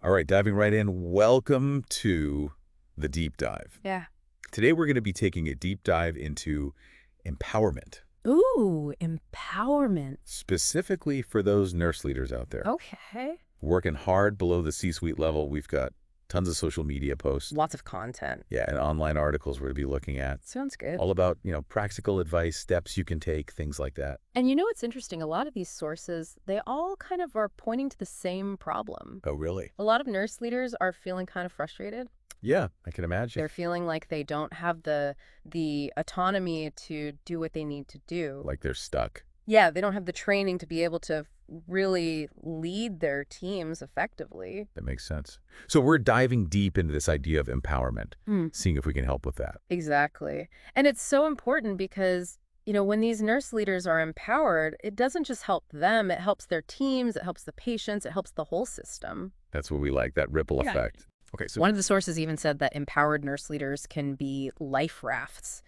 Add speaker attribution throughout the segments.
Speaker 1: All right, diving right in, welcome to the deep dive.
Speaker 2: Yeah.
Speaker 1: Today we're going to be taking a deep dive into empowerment,
Speaker 2: Ooh, empowerment.
Speaker 1: specifically for those nurse leaders out there.
Speaker 2: Okay.
Speaker 1: Working hard below the C-suite level. We've got tons of social media posts.
Speaker 2: Lots of content.
Speaker 1: Yeah, and online articles we're going to be looking at.
Speaker 2: Sounds good.
Speaker 1: All about, practical advice, steps you can take, things like that.
Speaker 2: And you know what's interesting? A lot of these sources, they all kind of are pointing to the same problem.
Speaker 1: Oh, really?
Speaker 2: A lot of nurse leaders are feeling kind of frustrated.
Speaker 1: Yeah, I can imagine.
Speaker 2: They're feeling like they don't have the autonomy to do what they need to do.
Speaker 1: Like they're stuck.
Speaker 2: Yeah, they don't have the training to be able to really lead their teams effectively.
Speaker 1: That makes sense. So we're diving deep into this idea of empowerment,
Speaker 2: Hmm.
Speaker 1: seeing if we can help with that.
Speaker 2: Exactly. And it's so important because, when these nurse leaders are empowered, it doesn't just help them, it helps their teams, it helps the patients, it helps the whole system.
Speaker 1: That's what we like, that ripple
Speaker 2: Yeah.
Speaker 1: effect. Okay, so
Speaker 2: One of the sources even said that empowered nurse leaders can be life rafts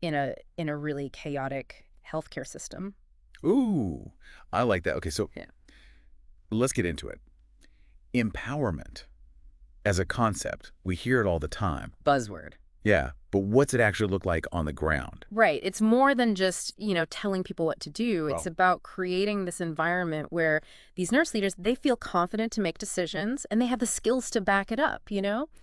Speaker 2: in a really chaotic healthcare system.
Speaker 1: ooh, I like that. Okay, so
Speaker 2: Yeah.
Speaker 1: let's get into it. Empowerment as a concept, we hear it all the time.
Speaker 2: Buzzword.
Speaker 1: Yeah, but what's it actually look like on the ground?
Speaker 2: Right. It's more than just, telling people what to do. It's
Speaker 1: Oh.
Speaker 2: about creating this environment where these nurse leaders, they feel confident to make decisions and they have the skills to back it up.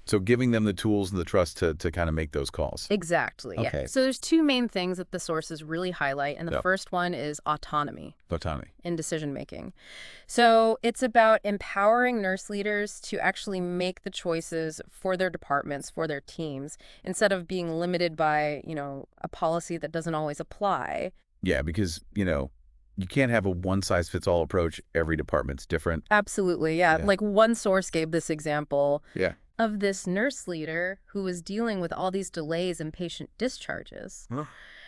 Speaker 1: So giving them the tools and the trust to kind of make those calls.
Speaker 2: Exactly. Yeah.
Speaker 1: Okay.
Speaker 2: So there's two main things that the sources really highlight. And the
Speaker 1: Yeah.
Speaker 2: first one is autonomy
Speaker 1: Autonomy.
Speaker 2: in decision making. So it's about empowering nurse leaders to actually make the choices for their departments, for their teams, instead of being limited by, a policy that doesn't always apply.
Speaker 1: Yeah, because, you can't have a one-size-fits-all approach. Every department's different.
Speaker 2: Absolutely. Yeah.
Speaker 1: Yeah.
Speaker 2: Like one source gave this example
Speaker 1: Yeah.
Speaker 2: of this nurse leader who was dealing with all these delays in patient discharges.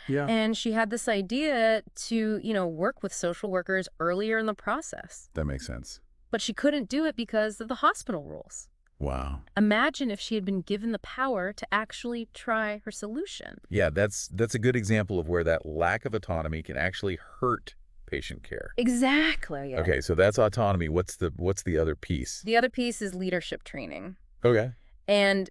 Speaker 1: Yeah.
Speaker 2: And she had this idea to, work with social workers earlier in the process.
Speaker 1: That makes sense.
Speaker 2: But she couldn't do it because of the hospital rules.
Speaker 1: Wow.
Speaker 2: Imagine if she had been given the power to actually try her solution.
Speaker 1: Yeah, that's a good example of where that lack of autonomy can actually hurt patient care.
Speaker 2: Exactly. Yeah.
Speaker 1: Okay, so that's autonomy. What's the other piece?
Speaker 2: The other piece is leadership training.
Speaker 1: Okay.
Speaker 2: And,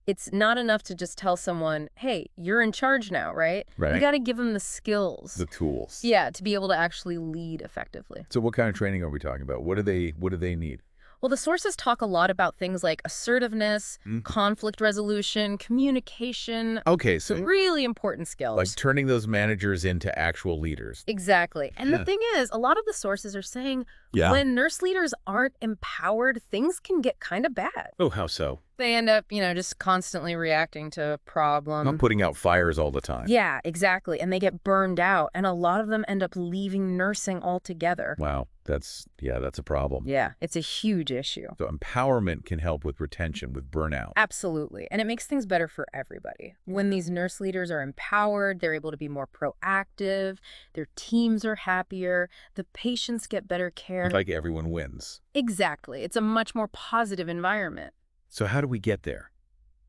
Speaker 2: it's not enough to just tell someone, hey, you're in charge now, right?
Speaker 1: Right.
Speaker 2: You got to give them the skills.
Speaker 1: The tools.
Speaker 2: Yeah, to be able to actually lead effectively.
Speaker 1: So what kind of training are we talking about? What do they need?
Speaker 2: Well, the sources talk a lot about things like assertiveness, conflict resolution, communication.
Speaker 1: Okay,
Speaker 2: So
Speaker 1: so
Speaker 2: really important skills.
Speaker 1: like turning those managers into actual leaders.
Speaker 2: Exactly. And
Speaker 1: Yeah.
Speaker 2: the thing is, a lot of the sources are saying
Speaker 1: Yeah.
Speaker 2: when nurse leaders aren't empowered, things can get kind of bad.
Speaker 1: Oh, how so?
Speaker 2: They end up, just constantly reacting to problems.
Speaker 1: Not putting out fires all the time.
Speaker 2: Yeah, exactly. And they get burned out. And a lot of them end up leaving nursing altogether.
Speaker 1: Wow, that's a problem.
Speaker 2: Yeah, it's a huge issue.
Speaker 1: So empowerment can help with retention, with burnout.
Speaker 2: Absolutely. And it makes things better for everybody. When these nurse leaders are empowered, they're able to be more proactive, their teams are happier, the patients get better care.
Speaker 1: Like everyone wins.
Speaker 2: Exactly. It's a much more positive environment.
Speaker 1: So how do we get there?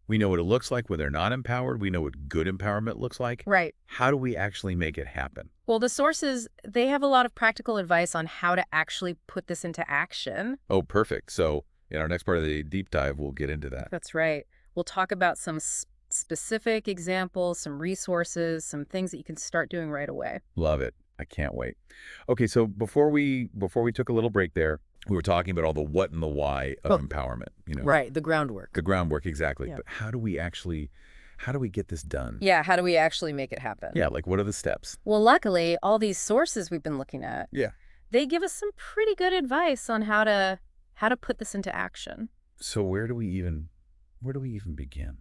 Speaker 1: We know what it looks like when they're not empowered. We know what good empowerment looks like.
Speaker 2: Right.
Speaker 1: How do we actually make it happen?
Speaker 2: Well, the sources, they have a lot of practical advice on how to actually put this into action.
Speaker 1: Oh, perfect. So in our next part of the deep dive, we'll get into that.
Speaker 2: That's right. We'll talk about some specific examples, some resources, some things that you can start doing right away.
Speaker 1: Love it. I can't wait. Okay, so before we took a little break there, we were talking about all the what and the why of empowerment,
Speaker 2: Right, the groundwork.
Speaker 1: the groundwork, exactly.
Speaker 2: Yeah.
Speaker 1: But how do we get this done?
Speaker 2: Yeah, how do we actually make it happen?
Speaker 1: Yeah, like what are the steps?
Speaker 2: Well, luckily, all these sources we've been looking at,
Speaker 1: Yeah.
Speaker 2: they give us some pretty good advice on how to put this into action.
Speaker 1: So where do we even begin?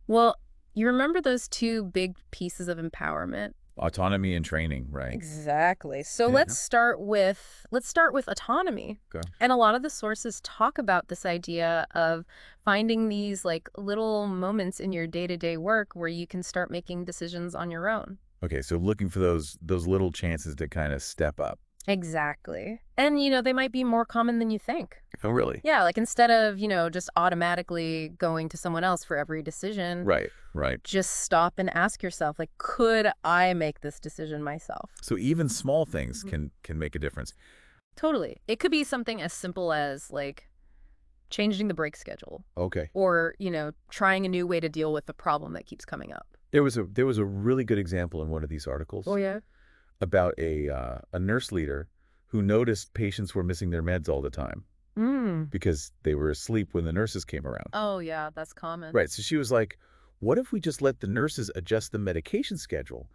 Speaker 2: Well, you remember those two big pieces of empowerment?
Speaker 1: Autonomy and training, right?
Speaker 2: Exactly. So
Speaker 1: Yeah.
Speaker 2: let's start with autonomy.
Speaker 1: Okay.
Speaker 2: And a lot of the sources talk about this idea of finding these like little moments in your day-to-day work where you can start making decisions on your own.
Speaker 1: Okay, so looking for those little chances to kind of step up.
Speaker 2: Exactly. And, they might be more common than you think.
Speaker 1: Oh, really?
Speaker 2: Yeah, like instead of, just automatically going to someone else for every decision,
Speaker 1: Right, right.
Speaker 2: just stop and ask yourself, like, could I make this decision myself?
Speaker 1: So even small things can make a difference.
Speaker 2: Totally. It could be something as simple as, like, changing the break schedule,
Speaker 1: Okay.
Speaker 2: or, trying a new way to deal with the problem that keeps coming up.
Speaker 1: There was a really good example in one of these
Speaker 2: Oh,
Speaker 1: articles
Speaker 2: yeah?
Speaker 1: about a nurse leader who noticed patients were missing their meds all the time
Speaker 2: Mm.
Speaker 1: because they were asleep when the nurses came around.
Speaker 2: Oh, yeah, that's common.
Speaker 1: Right. So she was like, what if we just let the nurses adjust the medication schedule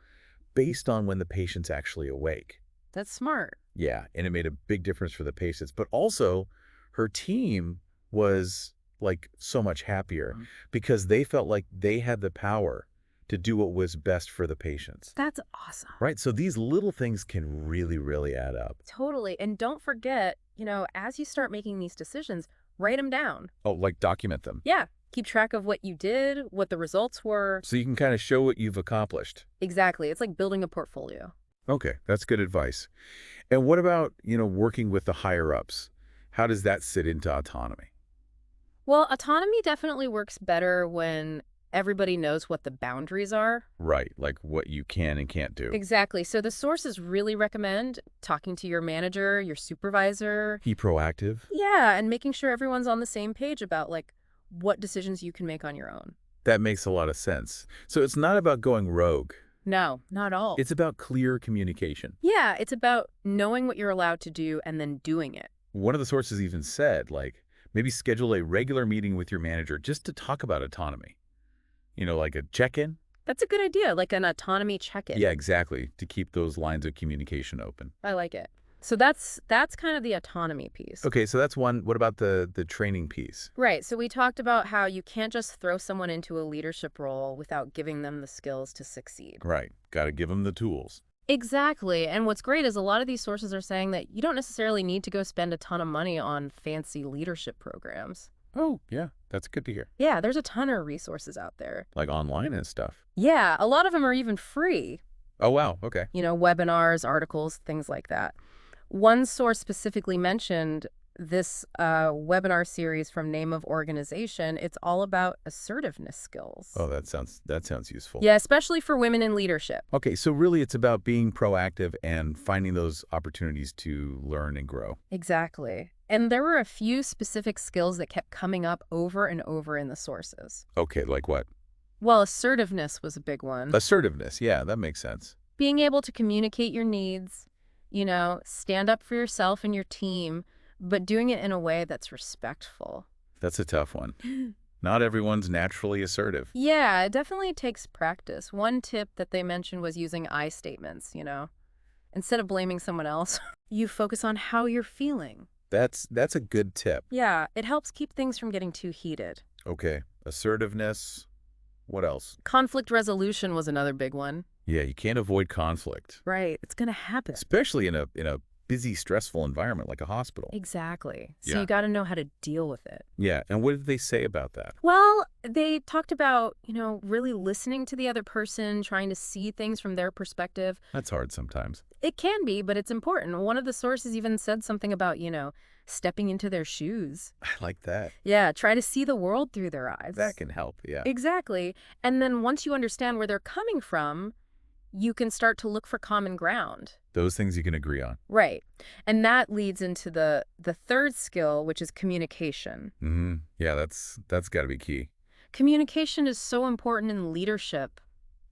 Speaker 1: based on when the patient's actually awake?
Speaker 2: That's smart.
Speaker 1: Yeah. And it made a big difference for the patients. But also, her team was like so much happier because they felt like they had the power to do what was best for the patients.
Speaker 2: That's awesome.
Speaker 1: Right. So these little things can really, really add up.
Speaker 2: Totally. And don't forget, as you start making these decisions, write them down.
Speaker 1: Oh, like document them.
Speaker 2: Yeah. Keep track of what you did, what the results were.
Speaker 1: So you can kind of show what you've accomplished.
Speaker 2: Exactly. It's like building a portfolio.
Speaker 1: Okay, that's good advice. And what about, working with the higher ups? How does that sit into autonomy?
Speaker 2: Well, autonomy definitely works better when everybody knows what the boundaries are.
Speaker 1: Right, like what you can and can't do.
Speaker 2: Exactly. So the sources really recommend talking to your manager, your supervisor.
Speaker 1: Be proactive.
Speaker 2: Yeah, and making sure everyone's on the same page about what decisions you can make on your own.
Speaker 1: That makes a lot of sense. So it's not about going rogue.
Speaker 2: No, not all.
Speaker 1: It's about clear communication.
Speaker 2: Yeah, it's about knowing what you're allowed to do and then doing it.
Speaker 1: One of the sources even said, like, maybe schedule a regular meeting with your manager just to talk about autonomy. Like a check-in.
Speaker 2: That's a good idea, like an autonomy check-in.
Speaker 1: Yeah, exactly, to keep those lines of communication open.
Speaker 2: I like it. So that's kind of the autonomy piece.
Speaker 1: Okay, so that's one. What about the training piece?
Speaker 2: Right. So we talked about how you can't just throw someone into a leadership role without giving them the skills to succeed.
Speaker 1: Right. Got to give them the tools.
Speaker 2: Exactly. And what's great is a lot of these sources are saying that you don't necessarily need to go spend a ton of money on fancy leadership programs.
Speaker 1: Oh, yeah. That's good to hear.
Speaker 2: Yeah, there's a ton of resources out there.
Speaker 1: Like online and stuff.
Speaker 2: Yeah, a lot of them are even free.
Speaker 1: Oh, wow. Okay.
Speaker 2: Webinars, articles, things like that. One source specifically mentioned this webinar series from Name of Organization. It's all about assertiveness skills.
Speaker 1: Oh, that sounds useful.
Speaker 2: Yeah, especially for women in leadership.
Speaker 1: Okay, so really it's about being proactive and finding those opportunities to learn and grow.
Speaker 2: Exactly. And there were a few specific skills that kept coming up over and over in the sources.
Speaker 1: Okay, like what?
Speaker 2: Well, assertiveness was a big one.
Speaker 1: Assertiveness. Yeah, that makes sense.
Speaker 2: Being able to communicate your needs, stand up for yourself and your team, but doing it in a way that's respectful.
Speaker 1: That's a tough one. Not everyone's naturally assertive.
Speaker 2: Yeah, it definitely takes practice. One tip that they mentioned was using I statements, Instead of blaming someone else, you focus on how you're feeling.
Speaker 1: That's a good tip.
Speaker 2: Yeah, it helps keep things from getting too heated.
Speaker 1: Okay, assertiveness. What else?
Speaker 2: Conflict resolution was another big one.
Speaker 1: Yeah, you can't avoid conflict.
Speaker 2: Right, it's going to happen.
Speaker 1: Especially in a busy, stressful environment like a hospital.
Speaker 2: Exactly. So
Speaker 1: Yeah.
Speaker 2: you got to know how to deal with it.
Speaker 1: Yeah, and what did they say about that?
Speaker 2: Well, they talked about, really listening to the other person, trying to see things from their perspective.
Speaker 1: That's hard sometimes.
Speaker 2: It can be, but it's important. One of the sources even said something about, stepping into their shoes.
Speaker 1: I like that.
Speaker 2: Yeah, try to see the world through their eyes.
Speaker 1: That can help, yeah.
Speaker 2: Exactly. And then once you understand where they're coming from, you can start to look for common ground.
Speaker 1: Those things you can agree on.
Speaker 2: Right. And that leads into the third skill, which is communication.
Speaker 1: Mm-hmm. Yeah, that's got to be key.
Speaker 2: Communication is so important in leadership.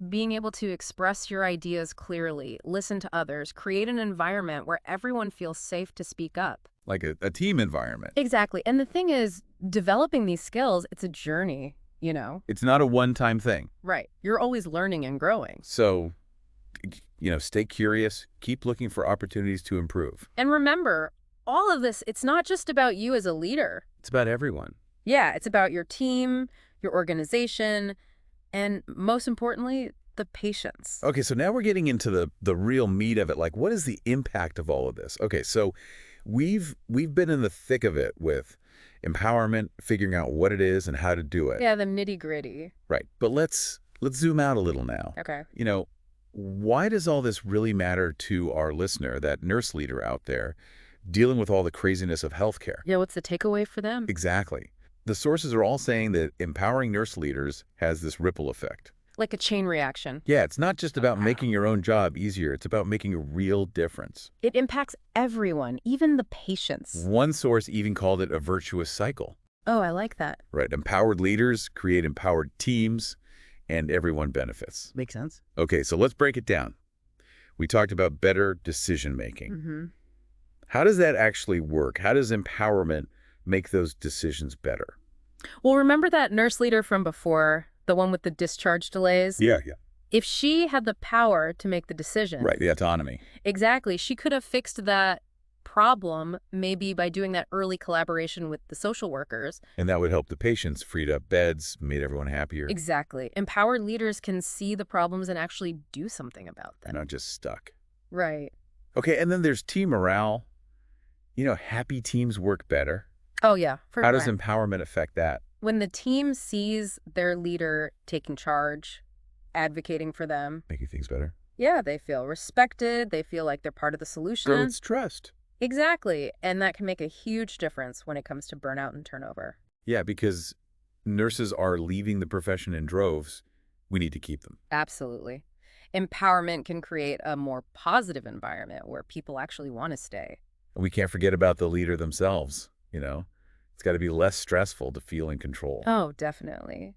Speaker 2: Being able to express your ideas clearly, listen to others, create an environment where everyone feels safe to speak up.
Speaker 1: Like a team environment.
Speaker 2: Exactly. And the thing is, developing these skills, it's a journey,
Speaker 1: It's not a one-time thing.
Speaker 2: Right. You're always learning and growing.
Speaker 1: So, stay curious, keep looking for opportunities to improve.
Speaker 2: And remember, all of this, it's not just about you as a leader.
Speaker 1: It's about everyone.
Speaker 2: Yeah, it's about your team, your organization, and most importantly, the patients.
Speaker 1: Okay, so now we're getting into the real meat of it. Like, what is the impact of all of this? Okay, so we've been in the thick of it with empowerment, figuring out what it is and how to do it.
Speaker 2: Yeah, the nitty-gritty.
Speaker 1: Right. But let's zoom out a little now.
Speaker 2: Okay.
Speaker 1: Why does all this really matter to our listener, that nurse leader out there, dealing with all the craziness of healthcare?
Speaker 2: Yeah, what's the takeaway for them?
Speaker 1: Exactly. The sources are all saying that empowering nurse leaders has this ripple effect.
Speaker 2: Like a chain reaction.
Speaker 1: Yeah, it's not just about making your own job easier. It's about making a real difference.
Speaker 2: It impacts everyone, even the patients.
Speaker 1: One source even called it a virtuous cycle.
Speaker 2: Oh, I like that.
Speaker 1: Right. Empowered leaders create empowered teams, and everyone benefits.
Speaker 3: Makes sense.
Speaker 1: Okay, so let's break it down. We talked about better decision making.
Speaker 2: Mm-hmm.
Speaker 1: How does that actually work? How does empowerment make those decisions better?
Speaker 2: Well, remember that nurse leader from before, the one with the discharge delays?
Speaker 1: Yeah.
Speaker 2: If she had the power to make the decision,
Speaker 1: Right, the autonomy.
Speaker 2: exactly, she could have fixed that problem maybe by doing that early collaboration with the social workers.
Speaker 1: And that would help the patients, freed up beds, made everyone happier.
Speaker 2: Exactly. Empowered leaders can see the problems and actually do something about
Speaker 1: They're
Speaker 2: them.
Speaker 1: not just stuck.
Speaker 2: Right.
Speaker 1: Okay, and then there's team morale. Happy teams work better.
Speaker 2: Oh, yeah, for
Speaker 1: How does
Speaker 2: sure.
Speaker 1: empowerment affect that?
Speaker 2: When the team sees their leader taking charge, advocating for them,
Speaker 1: Making things better?
Speaker 2: yeah, they feel respected. They feel like they're part of the solution.
Speaker 1: Builds trust.
Speaker 2: Exactly. And that can make a huge difference when it comes to burnout and turnover.
Speaker 1: Yeah, because nurses are leaving the profession in droves. We need to keep them.
Speaker 2: Absolutely. Empowerment can create a more positive environment where people actually want to stay.
Speaker 1: And we can't forget about the leader themselves. It's got to be less stressful to feel in control.
Speaker 2: Oh, definitely.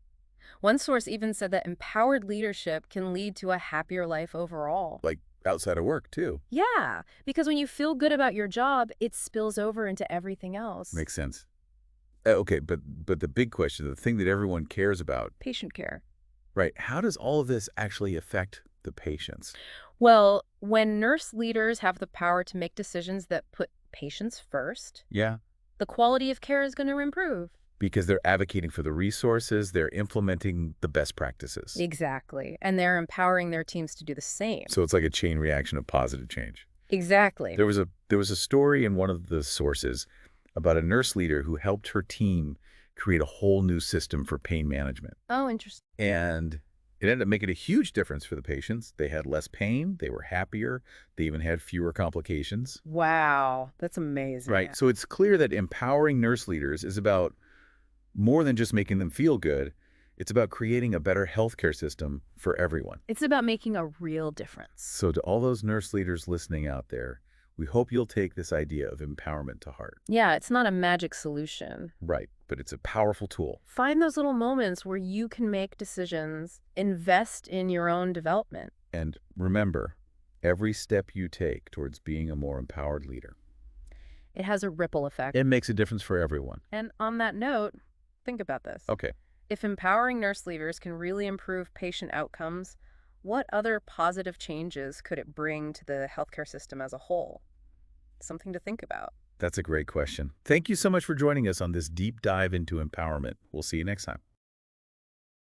Speaker 2: One source even said that empowered leadership can lead to a happier life overall.
Speaker 1: Like outside of work, too.
Speaker 2: Yeah, because when you feel good about your job, it spills over into everything else.
Speaker 1: Makes sense. Okay, but the big question, the thing that everyone cares about,
Speaker 2: Patient care.
Speaker 1: right? How does all of this actually affect the patients?
Speaker 2: Well, when nurse leaders have the power to make decisions that put patients first,
Speaker 1: Yeah.
Speaker 2: the quality of care is going to improve.
Speaker 1: Because they're advocating for the resources, they're implementing the best practices.
Speaker 2: Exactly. And they're empowering their teams to do the same.
Speaker 1: So it's like a chain reaction of positive change.
Speaker 2: Exactly.
Speaker 1: There was a story in one of the sources about a nurse leader who helped her team create a whole new system for pain management.
Speaker 2: Oh, interesting.
Speaker 1: And it ended up making a huge difference for the patients. They had less pain, they were happier, they even had fewer complications.
Speaker 2: Wow. That's amazing.
Speaker 1: Right. So it's clear that empowering nurse leaders is about more than just making them feel good. It's about creating a better healthcare system for everyone.
Speaker 2: It's about making a real difference.
Speaker 1: So to all those nurse leaders listening out there, we hope you'll take this idea of empowerment to heart.
Speaker 2: Yeah, it's not a magic solution.
Speaker 1: Right, but it's a powerful tool.
Speaker 2: Find those little moments where you can make decisions, invest in your own development.
Speaker 1: And remember, every step you take towards being a more empowered leader,
Speaker 2: It has a ripple effect.
Speaker 1: it makes a difference for everyone.
Speaker 2: And on that note, think about this.
Speaker 1: Okay.
Speaker 2: If empowering nurse leaders can really improve patient outcomes, what other positive changes could it bring to the healthcare system as a whole? Something to think about.
Speaker 1: That's a great question. Thank you so much for joining us on this deep dive into empowerment. We'll see you next time.